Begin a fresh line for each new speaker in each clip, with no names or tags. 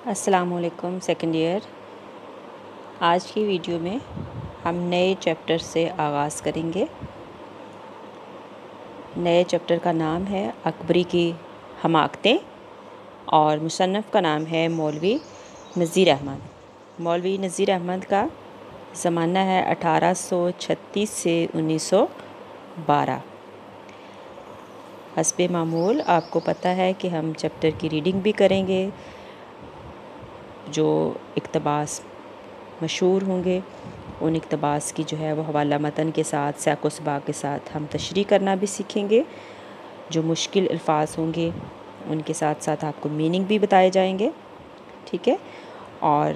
السلام علیکم second year. آج کی ویڈیو میں ہم نئے چیپٹر سے آغاز کریں گے۔ نئے چیپٹر کا نام ہے اکبری کی حماقتیں اور مصنف کا نام ہے مولوی نذیر احمد۔ مولوی نذیر احمد کا زمانہ ہے 1836 سے 1912۔ حسب معمول آپ کو پتہ ہے کہ ہم چیپٹر کی ریڈنگ بھی کریں گے، جو اقتباس مشہور ہوں گے ان اقتباس کی جو ہے وہ حوالہ متن کے ساتھ سیاق و سباق کے ساتھ ہم تشریح کرنا بھی سیکھیں گے۔ جو مشکل الفاظ ہوں گے ان کے ساتھ ساتھ آپ کو میننگ بھی بتائے جائیں گے، ٹھیک ہے؟ اور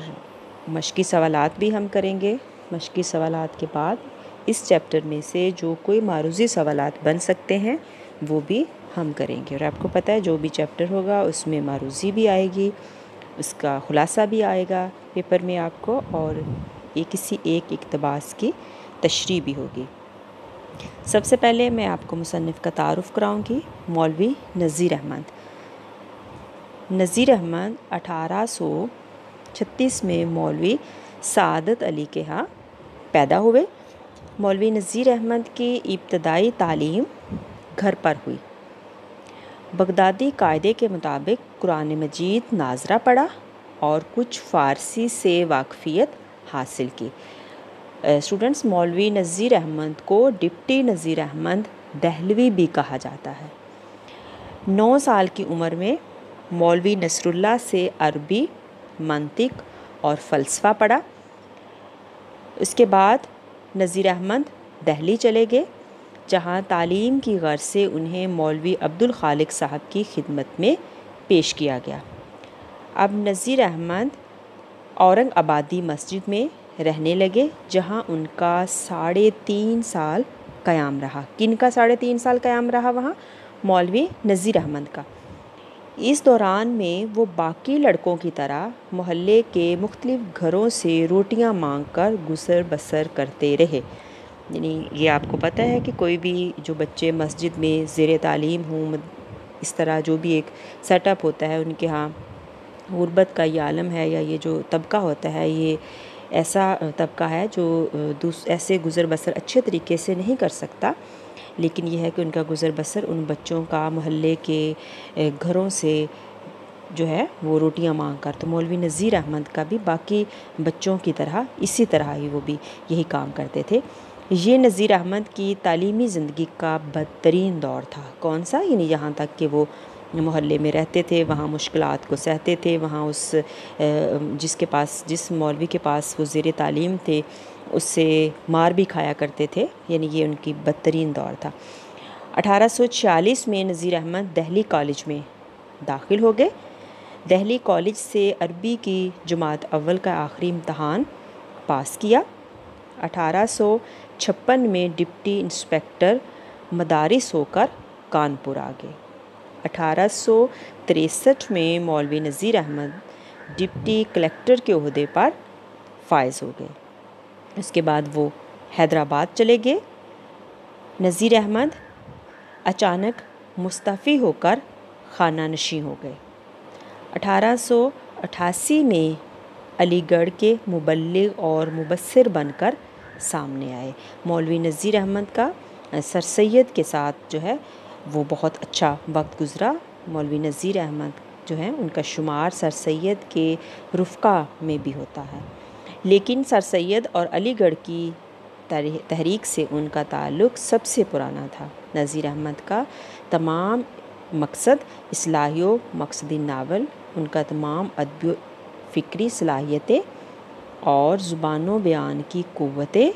مشقی سوالات بھی ہم کریں گے۔ مشقی سوالات کے بعد اس چیپٹر میں سے جو کوئی معروضی سوالات بن سکتے ہیں وہ بھی ہم کریں گے۔ اور آپ کو پتہ ہے جو بھی چیپٹر ہوگا اس میں معروضی بھی آئے گی، اس کا خلاصہ بھی آئے گا پیپر میں آپ کو، اور کسی ایک اقتباس کی تشریح بھی ہوگی۔ سب سے پہلے میں آپ کو مصنف کا تعارف کراؤں گی۔ مولوی نذیر احمد۔ نذیر احمد 1836 میں مولوی سعادت علی کے ہاں پیدا ہوئے۔ مولوی نذیر احمد کی ابتدائی تعلیم گھر پر ہوئی۔ بغدادی قاعدے کے مطابق قرآن مجید ناظرہ پڑھا اور کچھ فارسی سے واقفیت حاصل کی۔ اسٹوڈنٹس، مولوی نذیر احمد کو ڈپٹی نذیر احمد دہلوی بھی کہا جاتا ہے۔ 9 سال کی عمر میں مولوی نصر اللہ سے عربی، منطق اور فلسفہ پڑھا۔ اس کے بعد نذیر احمد دہلی چلے گئے، جہاں تعلیم کی غرض سے انہیں مولوی عبدالخالق صاحب کی خدمت میں پیش کیا گیا۔ اب نذیر احمد اورنگ آبادی مسجد میں رہنے لگے، جہاں ان کا 3.5 سال قیام رہا۔ کن کا 3.5 سال قیام رہا وہاں؟ مولوی نذیر احمد کا۔ اس دوران میں وہ باقی لڑکوں کی طرح محلے کے مختلف گھروں سے روٹیاں مانگ کر گزر بسر کرتے رہے۔ یعنی یہ آپ کو پتہ ہے کہ کوئی بھی جو بچے مسجد میں زیر تعلیم ہوں، اس طرح جو بھی ایک سیٹ اپ ہوتا ہے ان کے ہاں، غربت کا یہ عالم ہے یا یہ جو طبقہ ہوتا ہے، یہ ایسا طبقہ ہے جو ایسے گزر بسر اچھے طریقے سے نہیں کر سکتا، لیکن یہ ہے کہ ان کا گزر بسر ان بچوں کا محلے کے گھروں سے جو ہے وہ روٹیاں مانگ کر۔ تو مولوی نذیر احمد کا بھی باقی بچوں کی طرح اسی طرح ہی وہ بھی یہی کام کرتے تھے۔ یہ نذیر احمد کی تعلیمی زندگی کا بدترین دور تھا۔ کون سا؟ یعنی یہاں تک کہ وہ محلے میں رہتے تھے، وہاں مشکلات کو سہتے تھے، وہاں جس مولوی کے پاس وہ زیر تعلیم تھے اس سے مار بھی کھایا کرتے تھے، یعنی یہ ان کی بدترین دور تھا۔ 1846 میں نذیر احمد دہلی کالج میں داخل ہو گئے۔ دہلی کالج سے عربی کی جماعت اول کا آخری امتحان پاس کیا۔ 1856 میں ڈپٹی انسپکٹر مدارس ہو کر کانپور آ گئے۔ 1863 میں مولوی نذیر احمد ڈپٹی کلکٹر کے عہدے پر فائز ہو گئے۔ اس کے بعد وہ حیدرآباد چلے گئے۔ نذیر احمد اچانک مستعفی ہو کر خانہ نشین ہو گئے۔ 1888 میں علی گڑھ کے مبلغ اور مبصر بن کر سامنے آئے۔ مولوی نذیر احمد کا سر سید کے ساتھ جو ہے وہ بہت اچھا وقت گزرا۔ مولوی نذیر احمد جو ہیں ان کا شمار سر سید کے رفقا میں بھی ہوتا ہے، لیکن سر سید اور علی گڑھ کی تحریک سے ان کا تعلق سب سے پرانا تھا۔ نذیر احمد کا تمام مقصد اصلاحی و مقصدی ناول، ان کا تمام ادبی و فکری صلاحیتیں اور زبان و بیان کی قوتیں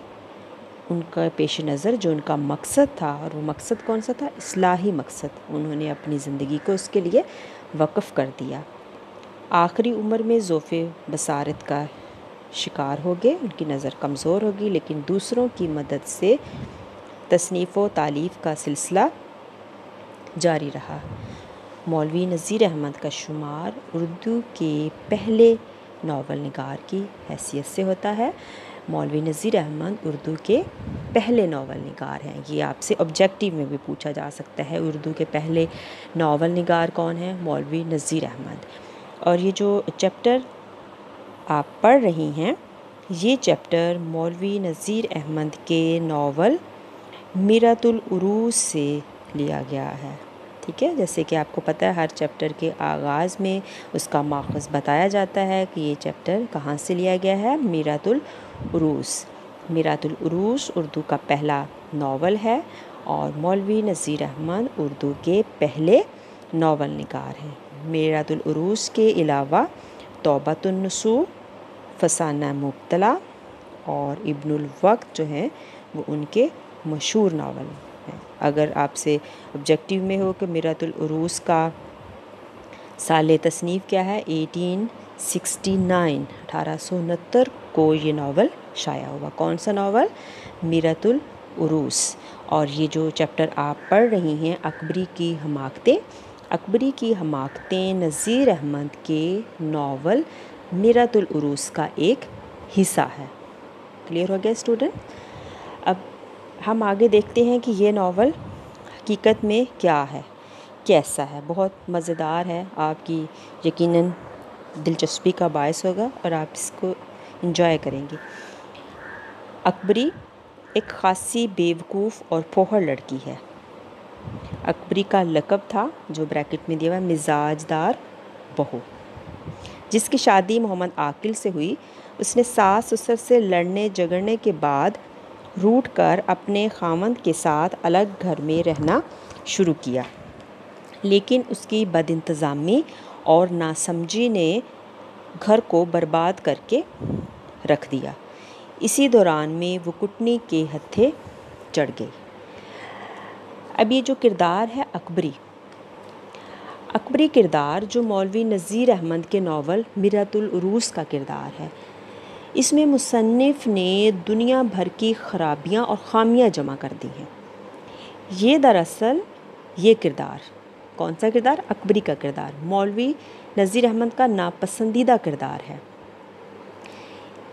ان کا پیش نظر جو ان کا مقصد تھا، اور وہ مقصد کون سا تھا؟ اصلاحی مقصد، انہوں نے اپنی زندگی کو اس کے لیے وقف کر دیا۔ آخری عمر میں ذوف بصارت کا شکار ہو گئے، ان کی نظر کمزور ہوگی، لیکن دوسروں کی مدد سے تصنیف و تالیف کا سلسلہ جاری رہا۔ مولوی نذیر احمد کا شمار اردو کے پہلے ناول نگار کی حیثیت سے ہوتا ہے۔ مولوی نذیر احمد اردو کے پہلے ناول نگار ہیں۔ یہ آپ سے آبجیکٹیو میں بھی پوچھا جا سکتا ہے، اردو کے پہلے ناول نگار کون ہیں؟ مولوی نذیر احمد۔ اور یہ جو چیپٹر آپ پڑھ رہی ہیں یہ چیپٹر مولوی نذیر احمد کے ناول میرۃ العروس سے لیا گیا ہے، ٹھیک ہے۔ جیسے کہ آپ کو پتہ ہے ہر چیپٹر کے آغاز میں اس کا ماخذ بتایا جاتا ہے کہ یہ چیپٹر کہاں سے لیا گیا ہے، میرۃ العروس۔ میرۃ العروس اردو کا پہلا ناول ہے اور مولوی نذیر احمد اردو کے پہلے ناول نگار ہیں۔ میرۃ العروس کے علاوہ توبۃ النصوح، فسانہ مبتلا اور ابن الوقت جو ہیں وہ ان کے مشہور ناول ہیں۔ اگر آپ سے آبجیکٹیو میں ہو کہ میرۃ العروس کا سال تصنیف کیا ہے، 1869، 1869 کو یہ ناول شائع ہوا۔ کون سا ناول؟ میرۃ العروس۔ اور یہ جو چیپٹر آپ پڑھ رہی ہیں اکبری کی حماقتیں، اکبری کی حماقتیں نذیر احمد کے ناول میرۃ العروس کا ایک حصہ ہے۔ کلیئر ہو گیا اسٹوڈنٹ؟ اب ہم آگے دیکھتے ہیں کہ یہ ناول حقیقت میں کیا ہے، کیسا ہے۔ بہت مزیدار ہے، آپ کی یقیناً دلچسپی کا باعث ہوگا اور آپ اس کو انجوائے کریں گے۔ اکبری ایک خاصی بیوقوف اور پوہر لڑکی ہے۔ اکبری کا لقب تھا جو بریکٹ میں دیا ہوا مزاج دار بہو، جس کی شادی محمد عاقل سے ہوئی۔ اس نے ساس سسر سے لڑنے جھگڑنے کے بعد روٹھ کر اپنے خاوند کے ساتھ الگ گھر میں رہنا شروع کیا، لیکن اس کی بد انتظامی اور ناسمجھی نے گھر کو برباد کر کے رکھ دیا۔ اسی دوران میں وہ کٹنی کے ہتھے چڑھ گئی۔ اب یہ جو کردار ہے اکبری، اکبری کردار جو مولوی نذیر احمد کے ناول میرۃ العروس کا کردار ہے، اس میں مصنف نے دنیا بھر کی خرابیاں اور خامیاں جمع کر دی ہیں۔ یہ دراصل یہ کردار، کون سا کردار؟ اکبری کا کردار، مولوی نذیر احمد کا ناپسندیدہ کردار ہے۔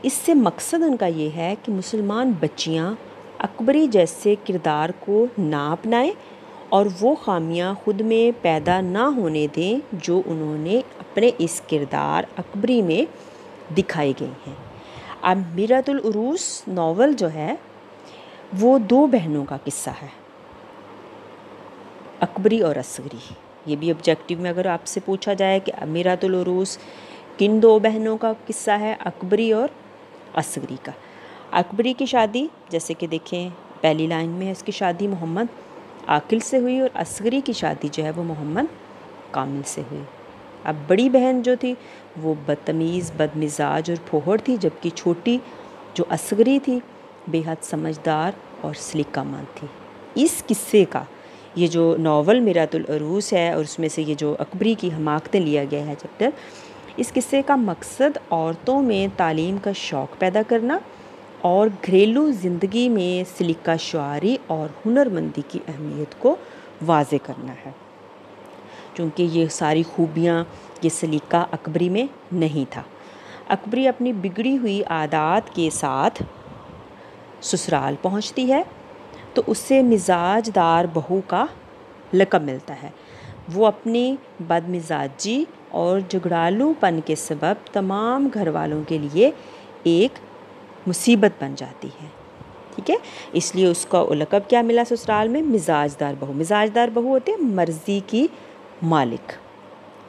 اس سے مقصد ان کا یہ ہے کہ مسلمان بچیاں اکبری جیسے کردار کو نہ اپنائیں اور وہ خامیاں خود میں پیدا نہ ہونے دیں جو انہوں نے اپنے اس کردار اکبری میں دکھائی گئی ہیں۔ اب میرۃ العروس ناول جو ہے وہ دو بہنوں کا قصہ ہے، اکبری اور اصغری۔ یہ بھی آبجیکٹیو میں اگر آپ سے پوچھا جائے کہ میرۃ العروس کن دو بہنوں کا قصہ ہے، اکبری اور اصغری کا۔ اکبری کی شادی جیسے کہ دیکھیں پہلی لائن میں ہے، اس کی شادی محمد عاقل سے ہوئی اور اصغری کی شادی جو ہے وہ محمد کامل سے ہوئی۔ اب بڑی بہن جو تھی وہ بدتمیز، بد مزاج اور پھوہڑ تھی، جبکہ چھوٹی جو اصغری تھی بے حد سمجھدار اور سلیقہ مند تھی۔ اس قصے کا یہ جو ناول میرۃ العروس ہے اور اس میں سے یہ جو اکبری کی حماقتیں لیا گیا ہے چیپٹر، اس قصے کا مقصد عورتوں میں تعلیم کا شوق پیدا کرنا اور گھریلو زندگی میں سلیقہ شعاری اور ہنرمندی کی اہمیت کو واضح کرنا ہے۔ چونکہ یہ ساری خوبیاں، یہ سلیقہ اکبری میں نہیں تھا۔ اکبری اپنی بگڑی ہوئی عادات کے ساتھ سسرال پہنچتی ہے تو اسے مزاج دار بہو کا لقب ملتا ہے۔ وہ اپنی بد مزاجی اور جھگڑالو پن کے سبب تمام گھر والوں کے لیے ایک مصیبت بن جاتی ہے، ٹھیک ہے۔ اس لیے اس کا لقب کیا ملا سسرال میں؟ مزاج دار بہو۔ مزاج دار بہو ہوتے ہیں مرضی کی مالک،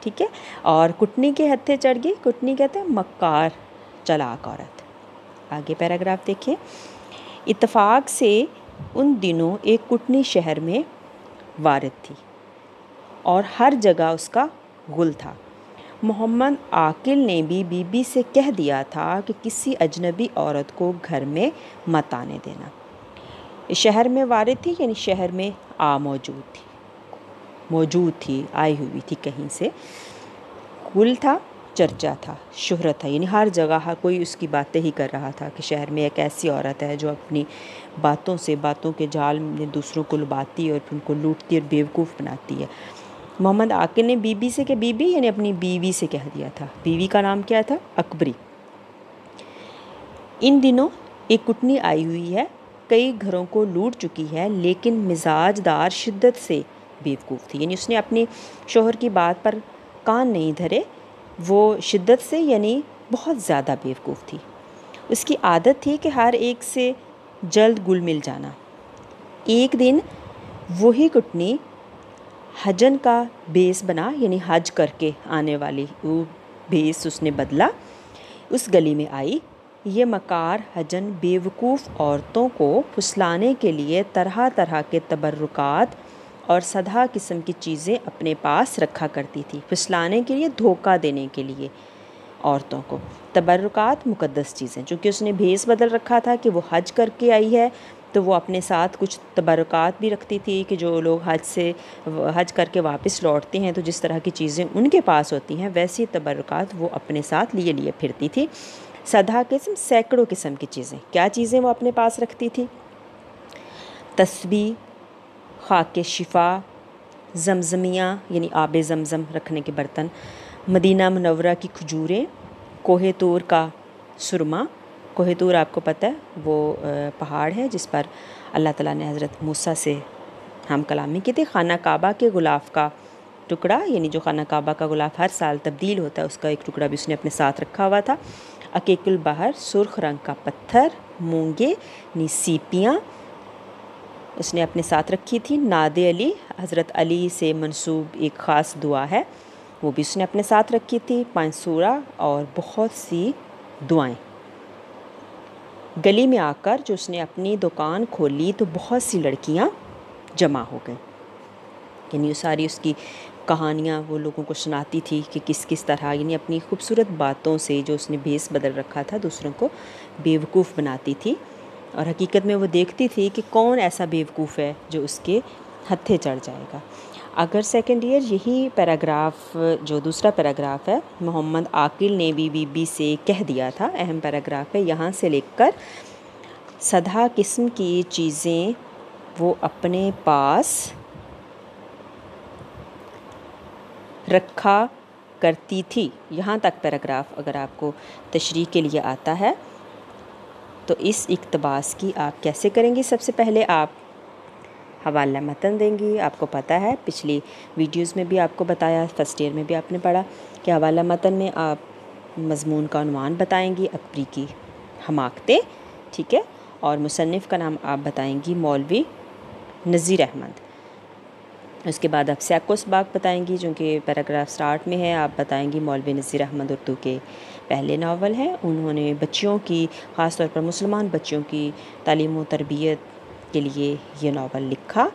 ٹھیک ہے۔ اور کٹنی کے ہتھے چڑھ گئی، کٹنی کہتے ہیں مکار چلاک عورت۔ آگے پیراگراف دیکھیں۔ اتفاق سے ان دنوں ایک کٹنی شہر میں وارد تھی اور ہر جگہ اس کا غل تھا۔ محمد عاقل نے بھی بی بی سے کہہ دیا تھا کہ کسی اجنبی عورت کو گھر میں مت آنے دینا۔ شہر میں وارد تھی یعنی شہر میں موجود تھی، آئی ہوئی تھی کہیں سے۔ غل تھا، چرچا تھا، شہرت تھا، یعنی ہر جگہ ہر کوئی اس کی باتیں ہی کر رہا تھا کہ شہر میں ایک ایسی عورت ہے جو اپنی باتوں کے جال میں دوسروں کو لباتی ہے اور ان کو لوٹتی اور بیوقوف بناتی ہے۔ محمد عاقل نے بی بی سے کہ بی بی یعنی اپنی بیوی سے کہہ دیا تھا۔ بیوی کا نام کیا تھا؟ اکبری۔ ان دنوں ایک کٹنی آئی ہوئی ہے، کئی گھروں کو لوٹ چکی ہے، لیکن مزاج دار شدت سے بیوقوف تھی، یعنی اس نے اپنی شوہر کی بات پر کان نہیں دھرے وہ شدت سے یعنی بہت زیادہ بیوقوف تھی۔ اس کی عادت تھی کہ ہر ایک سے جلد گل مل جانا۔ ایک دن وہی کٹنی حجن کا بیس بنا، یعنی حج کر کے آنے والی وہ بیس اس نے بدلا، اس گلی میں آئی۔ یہ مکار حجن بیوقوف عورتوں کو پھسلانے کے لیے طرح طرح کے تبرکات اور سدھا قسم کی چیزیں اپنے پاس رکھا کرتی تھی۔ پھسلانے کے لیے، دھوکہ دینے کے لیے عورتوں کو۔ تبرکات مقدس چیزیں، چونکہ اس نے بھیس بدل رکھا تھا کہ وہ حج کر کے آئی ہے، تو وہ اپنے ساتھ کچھ تبرکات بھی رکھتی تھی کہ جو لوگ حج کر کے واپس لوٹتے ہیں تو جس طرح کی چیزیں ان کے پاس ہوتی ہیں ویسی تبرکات وہ اپنے ساتھ لیے پھرتی تھی۔ سدھا قسم، سینکڑوں قسم کی چیزیں۔ کیا چیزیں وہ اپنے پاس رکھتی تھی؟ تسبیح، خاک شفا، زمزمیہ یعنی آب زمزم رکھنے کے برتن، مدینہ منورہ کی کھجوریں، کوہ طور کا سرما۔ کوہ طور آپ کو پتہ ہے وہ پہاڑ ہے جس پر اللہ تعالیٰ نے حضرت موسیٰ سے ہم کلامی کی تھی۔ خانہ کعبہ کے غلاف کا ٹکڑا، یعنی جو خانہ کعبہ کا غلاف ہر سال تبدیل ہوتا ہے، اس کا ایک ٹکڑا بھی اس نے اپنے ساتھ رکھا ہوا تھا۔ عقیق البحر، سرخ رنگ کا پتھر، مونگے یعنی سیپیاں اس نے اپنے ساتھ رکھی تھی۔ ناد علی، حضرت علی سے منسوب ایک خاص دعا ہے، وہ بھی اس نے اپنے ساتھ رکھی تھی۔ 5 سورہ اور بہت سی دعائیں۔ گلی میں آ کر جو اس نے اپنی دکان کھولی تو بہت سی لڑکیاں جمع ہو گئیں، یعنی وہ ساری اس کی کہانیاں وہ لوگوں کو سناتی تھی کہ کس کس طرح، یعنی اپنی خوبصورت باتوں سے جو اس نے بھیس بدل رکھا تھا دوسروں کو بیوقوف بناتی تھی، اور حقیقت میں وہ دیکھتی تھی کہ کون ایسا بیوقوف ہے جو اس کے ہتھے چڑھ جائے گا۔ اگر سیکنڈ ایئر یہی پیراگراف جو دوسرا پیراگراف ہے محمد عاقل نے بی بی سے کہہ دیا تھا، اہم پیراگراف ہے، یہاں سے لے کر سدھا قسم کی چیزیں وہ اپنے پاس رکھا کرتی تھی، یہاں تک پیراگراف اگر آپ کو تشریح کے لیے آتا ہے تو اس اقتباس کی آپ کیسے کریں گی؟ سب سے پہلے آپ حوالہ متن دیں گی۔ آپ کو پتہ ہے پچھلی ویڈیوز میں بھی آپ کو بتایا، فرسٹ ایئر میں بھی آپ نے پڑھا کہ حوالہ متن میں آپ مضمون کا عنوان بتائیں گی اکبری کی حماقتیں، ٹھیک ہے، اور مصنف کا نام آپ بتائیں گی مولوی نذیر احمد۔ اس کے بعد آپ سیاق و اسباق بتائیں گی، چونکہ پیراگراف سٹارٹ میں ہے، آپ بتائیں گی مولوی نذیر احمد اردو کے پہلے ناول ہیں، انہوں نے بچیوں کی، خاص طور پر مسلمان بچیوں کی تعلیم و تربیت کے لیے یہ ناول لکھا۔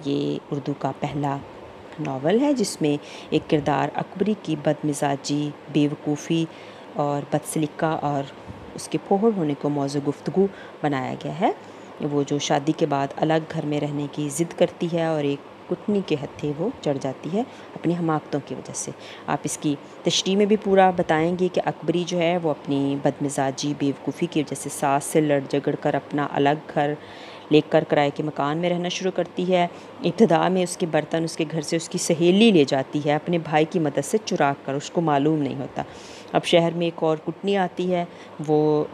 یہ اردو کا پہلا ناول ہے جس میں ایک کردار اکبری کی بد مزاجی، بیوقوفی اور بدسلیقہ اور اس کے پھوہڑ ہونے کو موضوع گفتگو بنایا گیا ہے۔ وہ جو شادی کے بعد الگ گھر میں رہنے کی ضد کرتی ہے اور ایک کٹنی کے ہتھے وہ چڑھ جاتی ہے اپنی حماقتوں کی وجہ سے۔ آپ اس کی تشریح میں بھی پورا بتائیں گے کہ اکبری جو ہے وہ اپنی بد مزاجی، بیوقوفی کی وجہ سے ساس سے لڑ جھگڑ کر اپنا الگ گھر لے کر کرائے کے مکان میں رہنا شروع کرتی ہے۔ ابتدا میں اس کے برتن اس کے گھر سے اس کی سہیلی لے جاتی ہے اپنے بھائی کی مدد سے چرا کر، اس کو معلوم نہیں ہوتا۔ اب شہر میں ایک اور کٹنی آتی ہے، وہ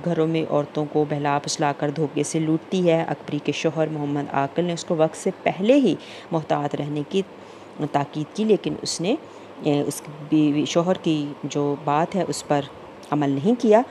گھروں میں عورتوں کو بہلا پھسلا کر دھوکے سے لوٹتی ہے۔ اکبری کے شوہر محمد عاقل نے اس کو وقت سے پہلے ہی محتاط رہنے کی تاکید کی، لیکن اس نے اس بیوی شوہر کی جو بات ہے اس پر عمل نہیں کیا۔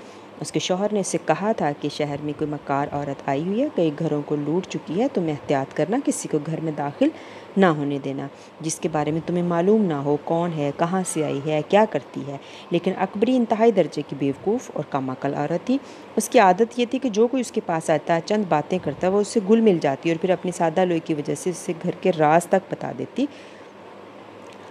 اس کے شوہر نے اسے کہا تھا کہ شہر میں کوئی مکار عورت آئی ہوئی ہے، کئی گھروں کو لوٹ چکی ہے، تمہیں احتیاط کرنا، کسی کو گھر میں داخل نہ ہونے دینا جس کے بارے میں تمہیں معلوم نہ ہو کون ہے، کہاں سے آئی ہے، کیا کرتی ہے۔ لیکن اکبری انتہائی درجے کی بیوقوف اور کم عقل عورت تھی۔ اس کی عادت یہ تھی کہ جو کوئی اس کے پاس آتا ہے، چند باتیں کرتا ہے، وہ اس سے گل مل جاتی اور پھر اپنی سادہ لوئی کی وجہ سے اسے گھر کے راز تک بتا دیتی۔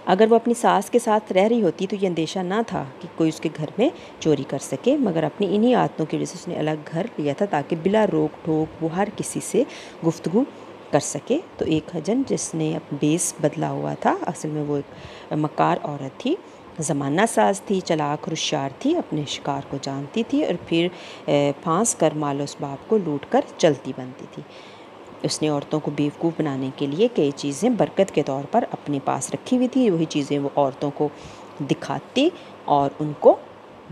اگر وہ اپنی ساس کے ساتھ رہ رہی ہوتی تو یہ اندیشہ نہ تھا کہ کوئی اس کے گھر میں چوری کر سکے، مگر اپنی انہی عادتوں کی وجہ سے اس نے الگ گھر لیا تھا تاکہ بلا روک ٹوک وہ ہر کسی سے گفتگو کر سکے۔ تو ایک حجن جس نے بیس بدلا ہوا تھا، اصل میں وہ ایک مکار عورت تھی، زمانہ ساز تھی، چلاک اور ہوشیار تھی، اپنے شکار کو جانتی تھی اور پھر پھانس کر مال و اسباب کو لوٹ کر چلتی بنتی تھی۔ اس نے عورتوں کو بیوقوف بنانے کے لیے کئی چیزیں برکت کے طور پر اپنے پاس رکھی ہوئی تھی، وہی چیزیں وہ عورتوں کو دکھاتی اور ان کو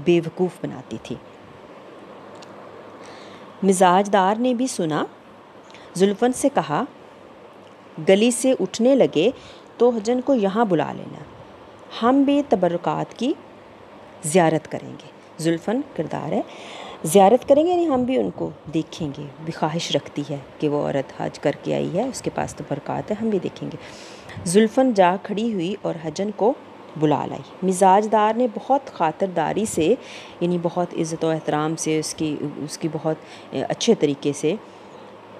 بیوقوف بناتی تھی۔ مزاج دار نے بھی سنا، زلفن سے کہا، گلی سے اٹھنے لگے تو حجن کو یہاں بلا لینا، ہم بھی تبرکات کی زیارت کریں گے. زلفن کردار ہے، زیارت کریں گے یعنی ہم بھی ان کو دیکھیں گے. بھی خواہش رکھتی ہے کہ وہ عورت حج کر کے آئی ہے، اس کے پاس تو برکات ہے، ہم بھی دیکھیں گے. زلفن جا کھڑی ہوئی اور حجن کو بلا لائی. مزاج دار نے بہت خاطرداری سے یعنی بہت عزت و احترام سے اس کی بہت اچھے طریقے سے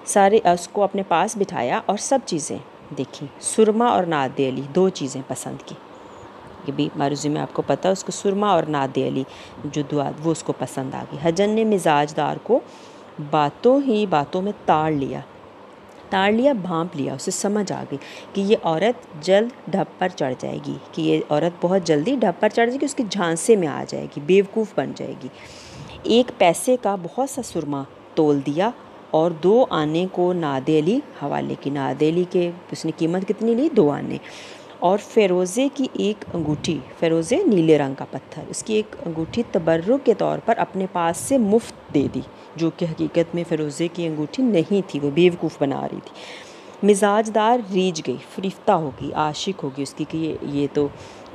سارے اس کو اپنے پاس بٹھایا اور سب چیزیں دیکھیں. سرما اور ناد علی 2 چیزیں پسند کی. یہ بھی معروضی میں آپ کو پتہ، اس کو سرما اور ناد علی جو دعا وہ اس کو پسند آ گئی. حجن نے مزاج دار کو باتوں ہی باتوں میں تاڑ لیا، بھانپ لیا. اسے سمجھ آ گئی کہ یہ عورت جلد ڈھب پر چڑھ جائے گی، کہ یہ عورت بہت جلدی ڈھب پر چڑھ جائے گی، اس کے جھانسے میں آ جائے گی، بیوقوف بن جائے گی. 1 پیسے کا بہت سا سرما تول دیا اور 2 آنے کو ناد علی حوالے کی. ناد علی کے اس نے قیمت کتنی لی؟ 2 آنے. اور فیروزے کی 1 انگوٹھی، فیروزے نیلے رنگ کا پتھر، اس کی 1 انگوٹھی تبرک کے طور پر اپنے پاس سے مفت دے دی، جو کہ حقیقت میں فیروزے کی انگوٹھی نہیں تھی، وہ بیوقوف بنا رہی تھی. مزاج دار ریجھ گئی، فریفتہ ہوگی، عاشق ہوگی اس کی کہ یہ تو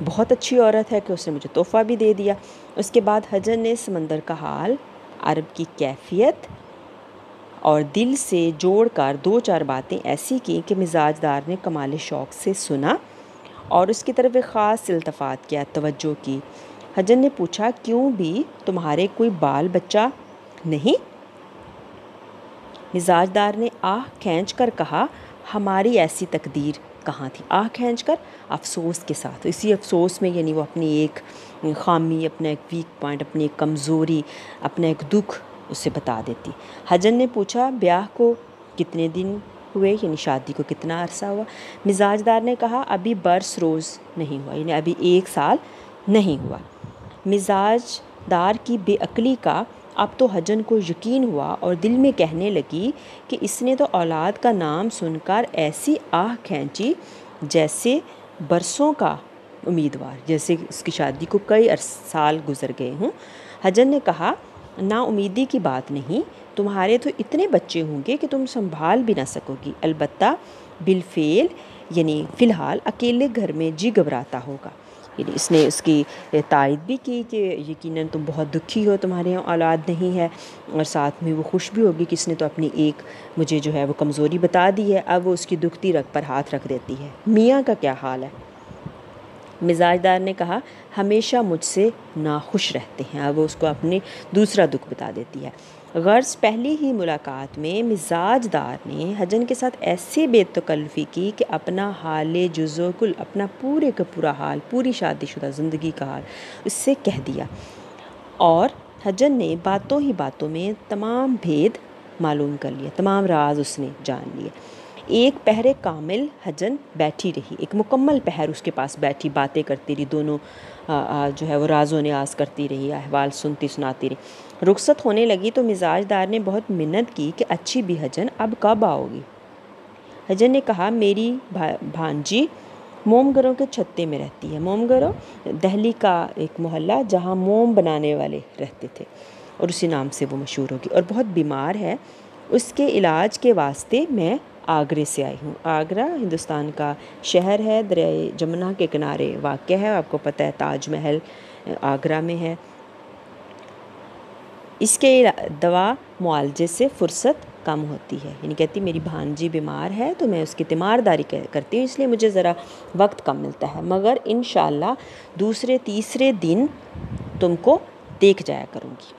بہت اچھی عورت ہے کہ اس نے مجھے تحفہ بھی دے دیا. اس کے بعد حجن نے سمندر کا حال، عرب کی کیفیت اور دل سے جوڑ کر 2-4 باتیں ایسی کی کہ مزاج دار نے کمال شوق سے سنا اور اس کی طرف ایک خاص التفات کیا، توجہ کی. حجن نے پوچھا، کیوں بھی تمہارے کوئی بال بچہ نہیں؟ مزاج دار نے آہ کھینچ کر کہا، ہماری ایسی تقدیر کہاں تھی. آہ کھینچ کر افسوس کے ساتھ، اسی افسوس میں یعنی وہ اپنی ایک خامی، اپنا ایک ویک پوائنٹ، اپنی ایک کمزوری، اپنا ایک دکھ اسے بتا دیتی. حجن نے پوچھا، بیاہ کو کتنے دن ہوئے، یعنی شادی کو کتنا عرصہ ہوا؟ مزاج دار نے کہا، ابھی برس روز نہیں ہوا، یعنی ابھی 1 سال نہیں ہوا. مزاج دار کی بے عقلی کا اب تو حجن کو یقین ہوا اور دل میں کہنے لگی کہ اس نے تو اولاد کا نام سن کر ایسی آہ کھینچی جیسے برسوں کا امیدوار، جیسے اس کی شادی کو کئی سال گزر گئے ہوں. حجن نے کہا، نا امیدی کی بات نہیں، تمہارے تو اتنے بچے ہوں گے کہ تم سنبھال بھی نہ سکو گی، البتہ بالفعل یعنی فی الحال اکیلے گھر میں جی گھبراتا ہوگا. یعنی اس نے اس کی تائید بھی کی کہ یقیناً تم بہت دکھی ہو، تمہارے یہاں اولاد نہیں ہے، اور ساتھ میں وہ خوش بھی ہوگی کہ اس نے تو اپنی ایک مجھے جو ہے وہ کمزوری بتا دی ہے. اب وہ اس کی دکھتی رگ پر ہاتھ رکھ دیتی ہے. میاں کا کیا حال ہے؟ مزاج دار نے کہا، ہمیشہ مجھ سے ناخوش رہتے ہیں. اب وہ اس کو اپنی دوسرا دکھ بتا دیتی ہے. غرض پہلی ہی ملاقات میں مزاج دار نے حجن کے ساتھ ایسے بے تکلفی کی کہ اپنا حال جز و کل، اپنا پورے کا پورا حال، پوری شادی شدہ زندگی کا حال اس سے کہہ دیا. اور حجن نے باتوں ہی باتوں میں تمام بھید معلوم کر لیا، تمام راز اس نے جان لیے. 1 پہر کامل حجن بیٹھی رہی، ایک مکمل پہر اس کے پاس بیٹھی، باتیں کرتی رہی، دونوں جو ہے وہ راز و نیاز کرتی رہی، احوال سناتی رہی. رخصت ہونے لگی تو مزاج دار نے بہت منت کی کہ اچھی بھی حجن اب کب آؤ گی؟ حجن نے کہا، میری بھانجی موم گھروں کے چھتے میں رہتی ہے. موم گھروں دہلی کا ایک محلہ جہاں موم بنانے والے رہتے تھے اور اسی نام سے وہ مشہور ہوگی، اور بہت بیمار ہے. اس کے علاج کے واسطے میں آگرے سے آئی ہوں. آگرہ ہندوستان کا شہر ہے، دریائے جمنا کے کنارے واقع ہے. آپ کو پتہ ہے تاج محل آگرہ میں ہے. اس کے دوا معالجے سے فرصت کم ہوتی ہے. یعنی کہتی میری بھانجی بیمار ہے تو میں اس کی تیمارداری کرتی ہوں، اس لیے مجھے ذرا وقت کم ملتا ہے، مگر انشاءاللہ دوسرے تیسرے دن تم کو دیکھ جایا کروں گی.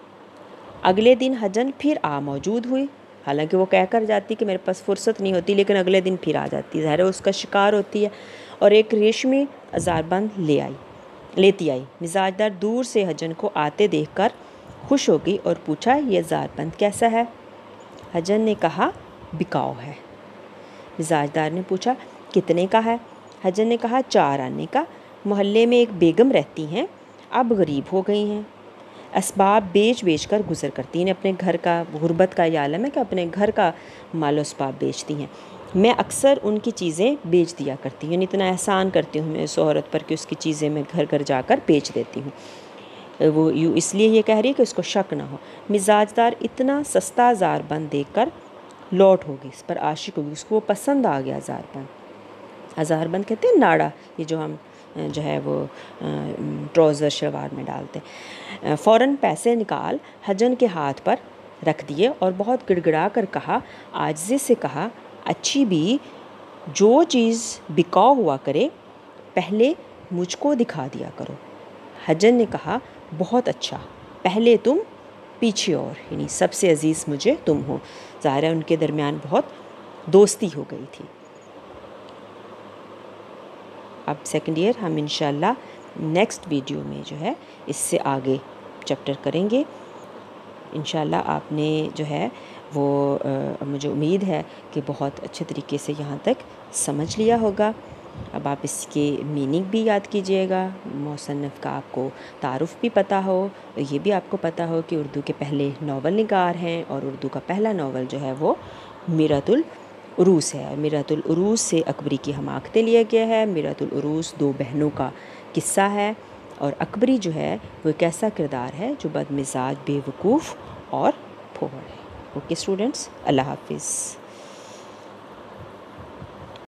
اگلے دن حجن پھر موجود ہوئی. حالانکہ وہ کہہ کر جاتی کہ میرے پاس فرصت نہیں ہوتی، لیکن اگلے دن پھر آ جاتی. ظاہر ہے اس کا شکار ہوتی ہے اور ایک ریشمی ہزاربند لیتی آئی. مزاج دار دور سے حجن کو آتے دیکھ کر خوش ہو گئی اور پوچھا، یہ ہزاربند کیسا ہے؟ حجن نے کہا، بکاؤ ہے. مزاج دار نے پوچھا، کتنے کا ہے؟ حجن نے کہا، 4 آنے کا. محلے میں ایک بیگم رہتی ہیں، اب غریب ہو گئی ہیں، اسباب بیچ کر گزر کرتی ہیں. اپنے گھر کا، غربت کا یہ عالم ہے کہ اپنے گھر کا مال و اسباب بیچتی ہیں. میں اکثر ان کی چیزیں بیچ دیا کرتی ہوں، یعنی اتنا احسان کرتی ہوں میں اس عورت پر کہ اس کی چیزیں میں گھر گھر جا کر بیچ دیتی ہوں. وہ یوں اس لیے یہ کہہ رہی کہ اس کو شک نہ ہو. مزاج دار اتنا سستا ہزاربند دیکھ کر لوٹ ہو گئی، اس پر عاشق ہو گئی، اس کو وہ پسند آ گیا. ہزاربند کہتے ہیں ناڑا، یہ جو ہم جو ہے وہ ٹراؤزر شلوار میں ڈالتے. فوراً پیسے نکال حجن کے ہاتھ پر رکھ دیے اور بہت گڑ گڑا کر کہا، عاجزی سے کہا، اچھی بھی جو چیز بکاؤ ہوا کرے پہلے مجھ کو دکھا دیا کرو. حجن نے کہا، بہت اچھا، پہلے تم پیچھے اور، یعنی سب سے عزیز مجھے تم ہو. ظاہر ہے ان کے درمیان بہت دوستی ہو گئی تھی. اب سیکنڈ ایئر ہم انشاءاللہ نیکسٹ ویڈیو میں جو ہے اس سے آگے چیپٹر کریں گے. انشاءاللہ آپ نے جو ہے وہ مجھے امید ہے کہ بہت اچھے طریقے سے یہاں تک سمجھ لیا ہوگا. اب آپ اس کے میننگ بھی یاد کیجئے گا، مصنف کا آپ کو تعارف بھی پتہ ہو، یہ بھی آپ کو پتہ ہو کہ اردو کے پہلے ناول نگار ہیں اور اردو کا پہلا ناول جو ہے وہ میرۃ العروس ہے. میرۃ العروس سے اکبری کی حماقتیں لیا گیا ہے. میرۃ العروس دو بہنوں کا قصہ ہے اور اکبری جو ہے وہ ایک ایسا کردار ہے جو بد مزاج، بے وقوف اور پھوڑ ہے. اوکے اسٹوڈنٹس، اللہ حافظ.